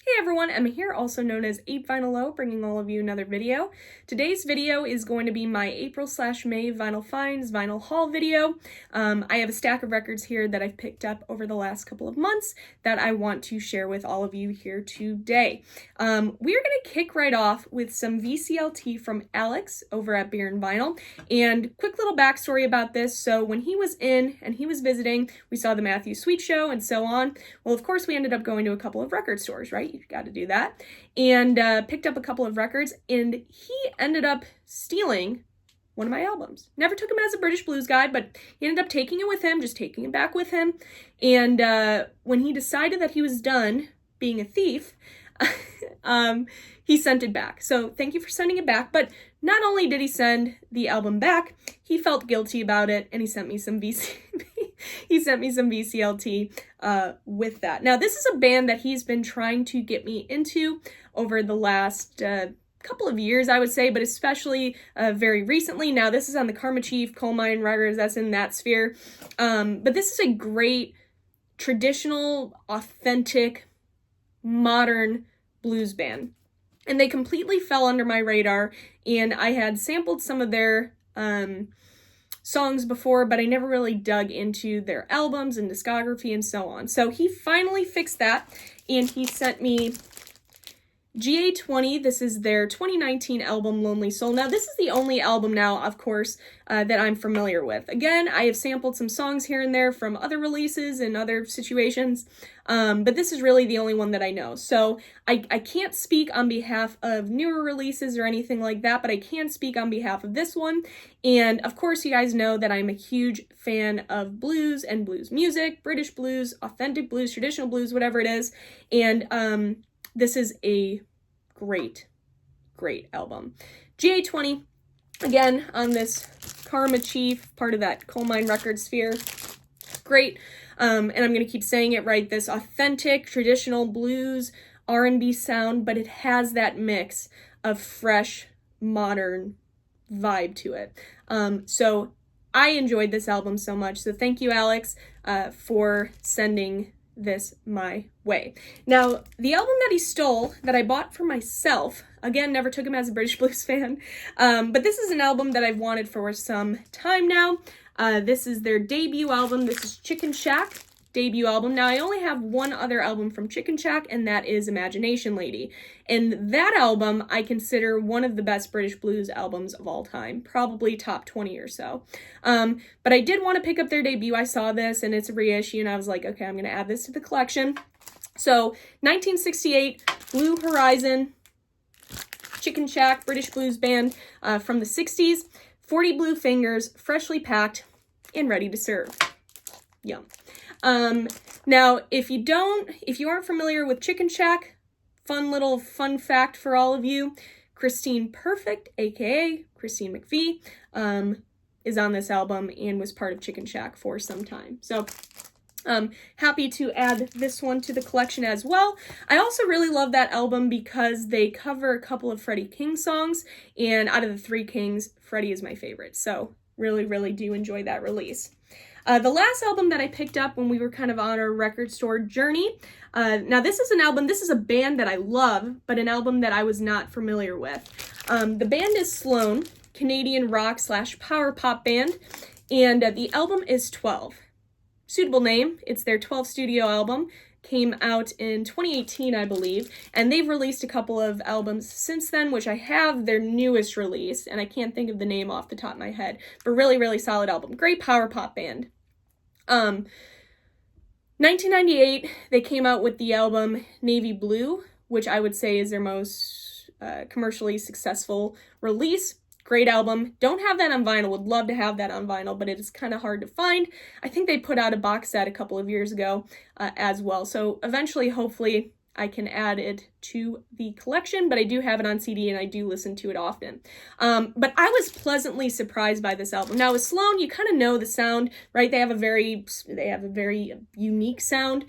Hey everyone, Emma here, also known as eightvinyllow, bringing all of you another video. Today's video is going to be my April/May vinyl finds vinyl haul video. I have a stack of records here that I've picked up over the last couple of months that I want to share with all of you here today. We're going to kick right off with some VCLT from Alex over at Beer and Vinyl. And quick little backstory about this. So when he was in and he was visiting, we saw the Matthew Sweet Show and so on. Well, of course, we ended up going to a couple of record stores, right? You got to do that. And picked up a couple of records, and he ended up stealing one of my albums. Never took him as a British blues guy, but he ended up taking it with him, just taking it back with him. And when he decided that he was done being a thief, he sent it back. So thank you for sending it back. But not only did he send the album back, he felt guilty about it, and he sent me some VCLT with that. Now, this is a band that he's been trying to get me into over the last couple of years, I would say, but especially very recently. Now, this is on the Karma Chief, Coal Mine Records, that's in that sphere. But this is a great, traditional, authentic, modern blues band. And they completely fell under my radar, and I had sampled some of their songs before, but I never really dug into their albums and discography and so on. So he finally fixed that, and he sent me GA20. This is their 2019 album, Lonely Soul. Now, this is the only album now, of course, that I'm familiar with. Again, I have sampled some songs here and there from other releases and other situations, but this is really the only one that I know. So I can't speak on behalf of newer releases or anything like that, but I can speak on behalf of this one. And of course, you guys know that I'm a huge fan of blues and blues music, British blues, authentic blues, traditional blues, whatever it is. And this is a great album. GA20, again, on this Karma Chief, part of that Coal Mine Records sphere. Great. And I'm going to keep saying it right, this authentic, traditional blues, R&B sound, but it has that mix of fresh, modern vibe to it. So I enjoyed this album so much. So thank you, Alex, for sending this my way. Now, the album that he stole that I bought for myself, again, never took him as a British blues fan, but this is an album that I've wanted for some time now. This is their debut album. This is Chicken Shack debut album. Now, I only have one other album from Chicken Shack, and that is Imagination Lady. And that album I consider one of the best British blues albums of all time, probably top 20 or so. But I did want to pick up their debut. I saw this, and it's a reissue, and I was like, okay, I'm going to add this to the collection. So, 1968, Blue Horizon, Chicken Shack, British blues band from the 60s. 40 blue fingers, freshly packed, and ready to serve. Yum. Now, if you aren't familiar with Chicken Shack, fun fact for all of you, Christine Perfect, aka Christine McVie, is on this album and was part of Chicken Shack for some time. So, happy to add this one to the collection as well. I also really love that album because they cover a couple of Freddie King songs, and out of the three Kings, Freddie is my favorite. So, really do enjoy that release. The last album that I picked up when we were kind of on our record store journey, now this is a band that I love, but an album that I was not familiar with. The band is Sloan, Canadian rock / power pop band, and the album is 12. Suitable name, it's their 12th studio album, came out in 2018, I believe, and they've released a couple of albums since then, which I have their newest release, and I can't think of the name off the top of my head, but really solid album. Great power pop band. 1998, they came out with the album Navy Blue, which I would say is their most commercially successful release. Great album. Don't have that on vinyl. Would love to have that on vinyl, but it is kind of hard to find. I think they put out a box set a couple of years ago as well. So eventually, hopefully, I can add it to the collection, but I do have it on CD and I do listen to it often. But I was pleasantly surprised by this album. Now with Sloan, you kind of know the sound, right? They have a very unique sound,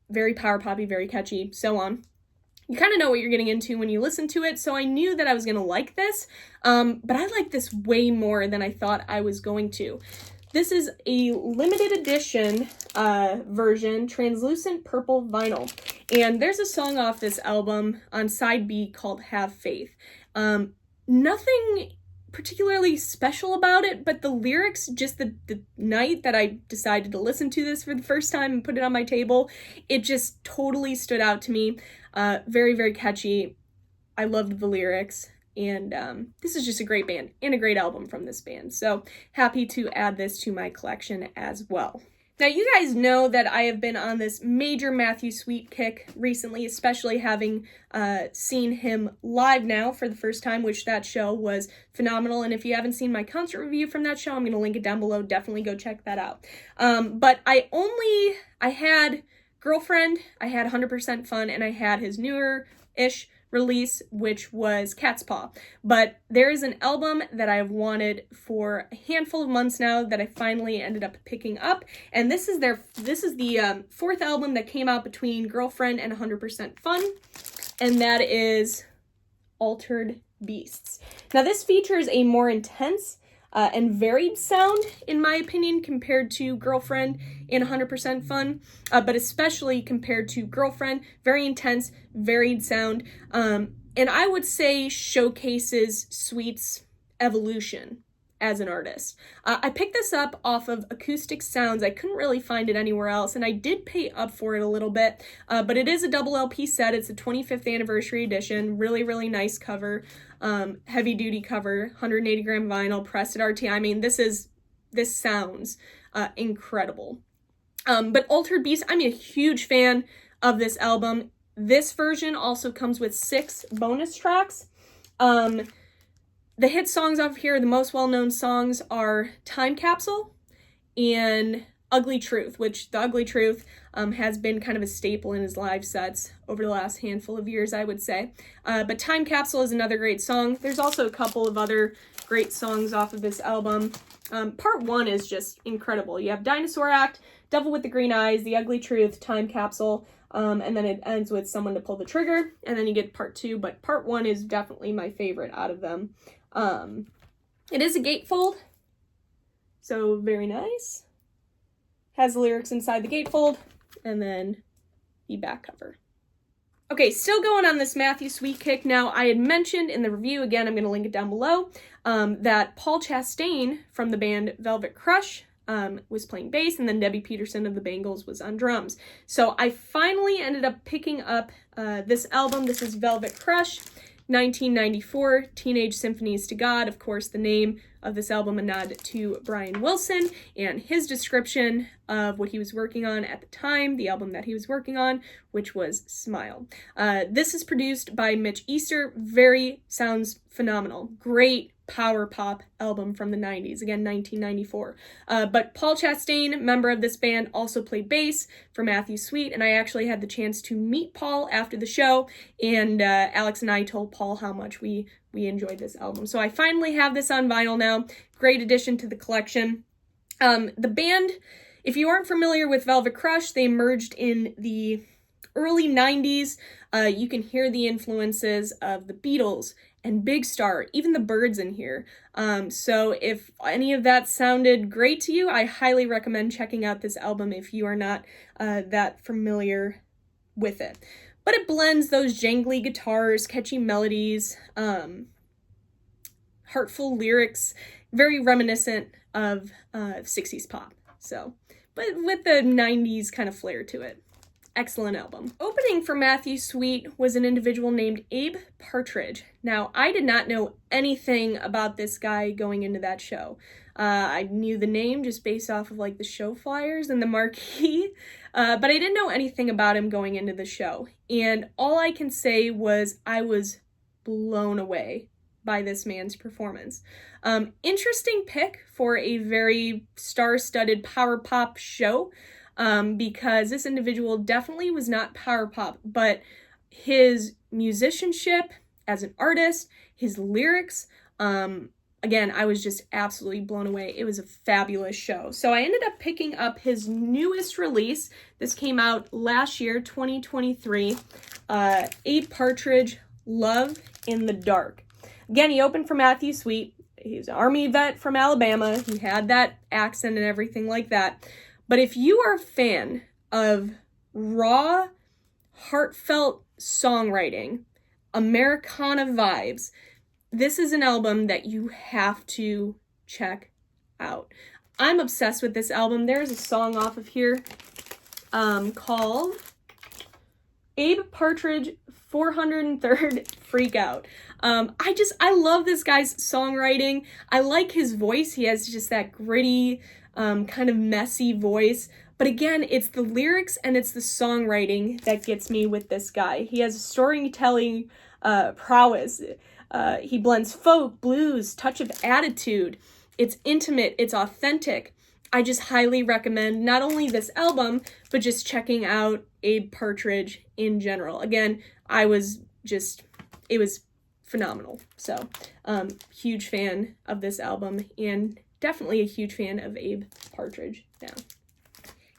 very power poppy, very catchy, so on. You kind of know what you're getting into when you listen to it, so I knew that I was going to like this, but I like this way more than I thought I was going to. This is a limited edition version, translucent purple vinyl. And there's a song off this album on side B called Have Faith. Nothing particularly special about it, but the lyrics, just the night that I decided to listen to this for the first time and put it on my table, it just totally stood out to me. Very, very catchy. I loved the lyrics. And this is just a great band and a great album from this band. So happy to add this to my collection as well. Now, you guys know that I have been on this major Matthew Sweet kick recently, especially having seen him live now for the first time, which that show was phenomenal. And if you haven't seen my concert review from that show, I'm going to link it down below. Definitely go check that out. But I had Girlfriend, I had 100% Fun, and I had his newer-ish release, which was Cat's Paw. But there is an album that I have wanted for a handful of months now that I finally ended up picking up, and this is the fourth album that came out between Girlfriend and 100% Fun, and that is Altered Beasts. Now this features a more intense and varied sound, in my opinion, compared to Girlfriend and 100% Fun, but especially compared to Girlfriend. Very intense, varied sound, and I would say showcases Sweet's evolution as an artist. I picked this up off of Acoustic Sounds. I couldn't really find it anywhere else, and I did pay up for it a little bit, but it is a double LP set. It's a 25th anniversary edition. Really, really nice cover. Heavy duty cover, 180 gram vinyl, pressed at RT. I mean, this sounds incredible. But Altered Beast, I'm a huge fan of this album. This version also comes with 6 bonus tracks. The hit songs off here, the most well-known songs are Time Capsule and Ugly Truth, which the Ugly Truth has been kind of a staple in his live sets over the last handful of years, I would say. But Time Capsule is another great song. There's also a couple of other great songs off of this album. Part 1 is just incredible. You have Dinosaur Act, Devil with the Green Eyes, The Ugly Truth, Time Capsule, and then it ends with Someone to Pull the Trigger, and then you get part 2, but part 1 is definitely my favorite out of them. It is a gatefold, so very nice. Has the lyrics inside the gatefold, and then the back cover. Okay, still going on this Matthew Sweet kick. Now, I had mentioned in the review, again, I'm going to link it down below, that Paul Chastain from the band Velvet Crush was playing bass, and then Debbie Peterson of the Bangles was on drums. So I finally ended up picking up this album. This is Velvet Crush, 1994, Teenage Symphonies to God. Of course, the name of this album a nod to Brian Wilson and his description of what he was working on at the time, the album that he was working on, which was Smile. This is produced by Mitch Easter. Sounds phenomenal. Great power pop album from the 90s, again 1994. But Paul Chastain, member of this band, also played bass for Matthew Sweet, and I actually had the chance to meet Paul after the show, and Alex and I told Paul how much we enjoyed this album. So I finally have this on vinyl now. Great addition to the collection. The band, if you aren't familiar with Velvet Crush, they emerged in the early 90s. You can hear the influences of the Beatles and Big Star, even the Byrds in here. So if any of that sounded great to you, I highly recommend checking out this album if you are not that familiar with it. But it blends those jangly guitars, catchy melodies, heartful lyrics, very reminiscent of 60s pop. So, but with the 90s kind of flair to it. Excellent album. Opening for Matthew Sweet was an individual named Abe Partridge. Now, I did not know anything about this guy going into that show. I knew the name just based off of like the show flyers and the marquee, but I didn't know anything about him going into the show. And all I can say was I was blown away by this man's performance. Interesting pick for a very star-studded power pop show. Because this individual definitely was not power pop, but his musicianship as an artist, his lyrics, again, I was just absolutely blown away. It was a fabulous show. So I ended up picking up his newest release. This came out last year, 2023, Abe Partridge, Love in the Dark. Again, he opened for Matthew Sweet. he's an Army vet from Alabama. He had that accent and everything like that. But if you are a fan of raw, heartfelt songwriting, Americana vibes, this is an album that you have to check out. I'm obsessed with this album. There's a song off of here called Abe Partridge 403rd Freak Out. I love this guy's songwriting. I like his voice. He has just that gritty, kind of messy voice. But again, it's the lyrics and it's the songwriting that gets me with this guy. He has storytelling prowess. He blends folk, blues, touch of attitude. It's intimate, it's authentic. I just highly recommend not only this album, but just checking out Abe Partridge in general. Again, it was phenomenal. So, huge fan of this album and definitely a huge fan of Abe Partridge now.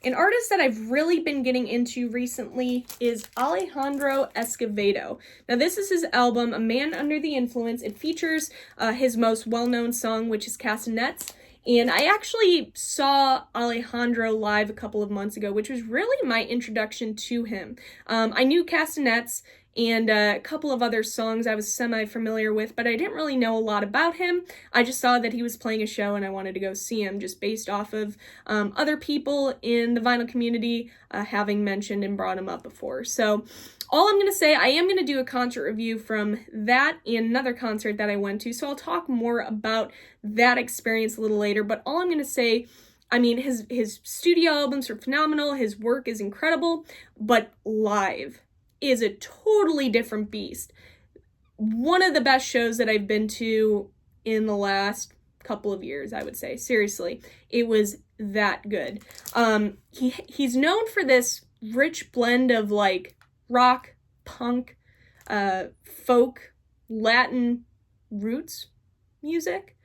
An artist that I've really been getting into recently is Alejandro Escovedo. Now, this is his album, A Man Under the Influence. It features his most well-known song, which is Castanets. And I actually saw Alejandro live a couple of months ago, which was really my introduction to him. I knew Castanets and a couple of other songs I was semi-familiar with, but I didn't really know a lot about him. I just saw that he was playing a show and I wanted to go see him just based off of other people in the vinyl community having mentioned and brought him up before. So all I'm going to say, I am going to do a concert review from that and another concert that I went to, so I'll talk more about that experience a little later, but all I'm going to say, I mean, his studio albums are phenomenal, his work is incredible, but live is a totally different beast. One of the best shows that I've been to in the last couple of years, I would say. Seriously, it was that good. He's known for this rich blend of like rock, punk, folk, Latin roots music.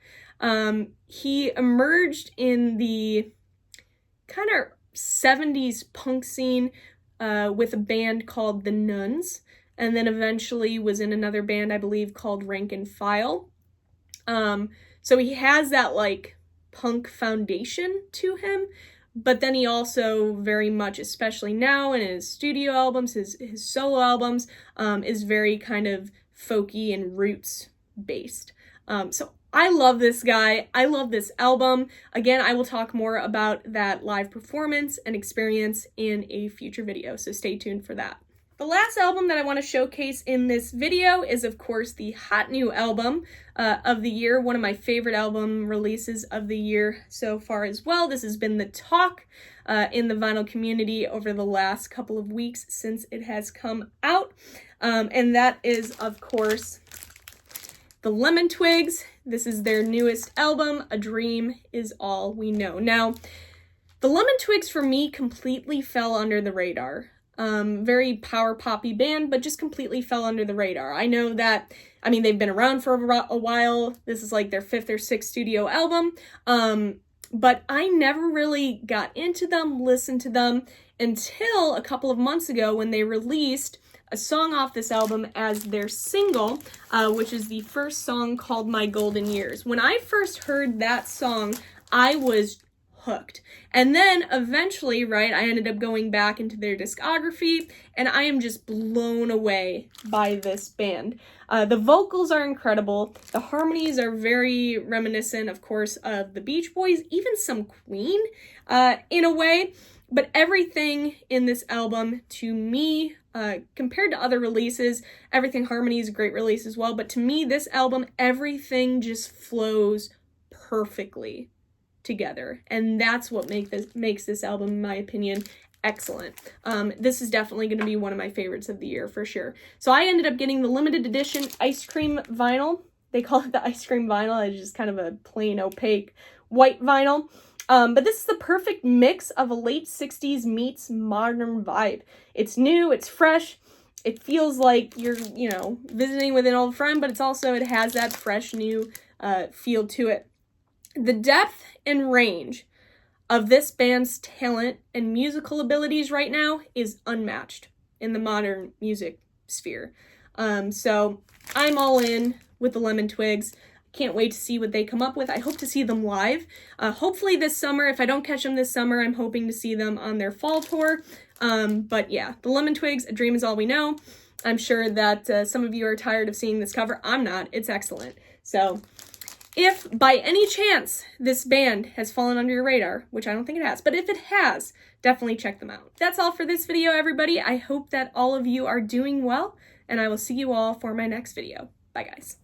He emerged in the kind of 70s punk scene with a band called The Nuns, and then eventually was in another band, I believe, called Rank and File. So he has that like punk foundation to him, but then he also very much, especially now in his studio albums, his solo albums, is very kind of folky and roots based. So I love this guy. I love this album. Again, I will talk more about that live performance and experience in a future video, so stay tuned for that. The last album that I want to showcase in this video is, of course, the hot new album of the year, one of my favorite album releases of the year so far as well. This has been the talk in the vinyl community over the last couple of weeks since it has come out, and that is, of course, the Lemon Twigs. This is their newest album, A Dream Is All We Know. Now, the Lemon Twigs for me completely fell under the radar. Very power poppy band, but just completely fell under the radar. I know that, I mean, they've been around for a while. This is like their 5th or 6th studio album. But I never really got into them, listened to them until a couple of months ago when they released a song off this album as their single, which is the first song called My Golden Years. When I first heard that song, I was hooked. And then eventually, right, I ended up going back into their discography, and I am just blown away by this band. The vocals are incredible. The harmonies are very reminiscent, of course, of the Beach Boys, even some Queen, in a way. But everything in this album, to me, compared to other releases, Everything Harmony is a great release as well, but to me, this album, everything just flows perfectly together, and that's what makes this album, in my opinion, excellent. This is definitely going to be one of my favorites of the year for sure. So I ended up getting the limited edition ice cream vinyl. They call it the ice cream vinyl. It's just kind of a plain opaque white vinyl. But this is the perfect mix of a late 60s meets modern vibe. It's new, it's fresh, it feels like you're, visiting with an old friend, but it has that fresh new feel to it. The depth and range of this band's talent and musical abilities right now is unmatched in the modern music sphere. So I'm all in with the Lemon Twigs. Can't wait to see what they come up with. I hope to see them live. Hopefully this summer. If I don't catch them this summer, I'm hoping to see them on their fall tour. But yeah, the Lemon Twigs, A Dream Is All We Know. I'm sure that some of you are tired of seeing this cover. I'm not. It's excellent. So if by any chance this band has fallen under your radar, which I don't think it has, but if it has, definitely check them out. That's all for this video, everybody. I hope that all of you are doing well, and I will see you all for my next video. Bye, guys.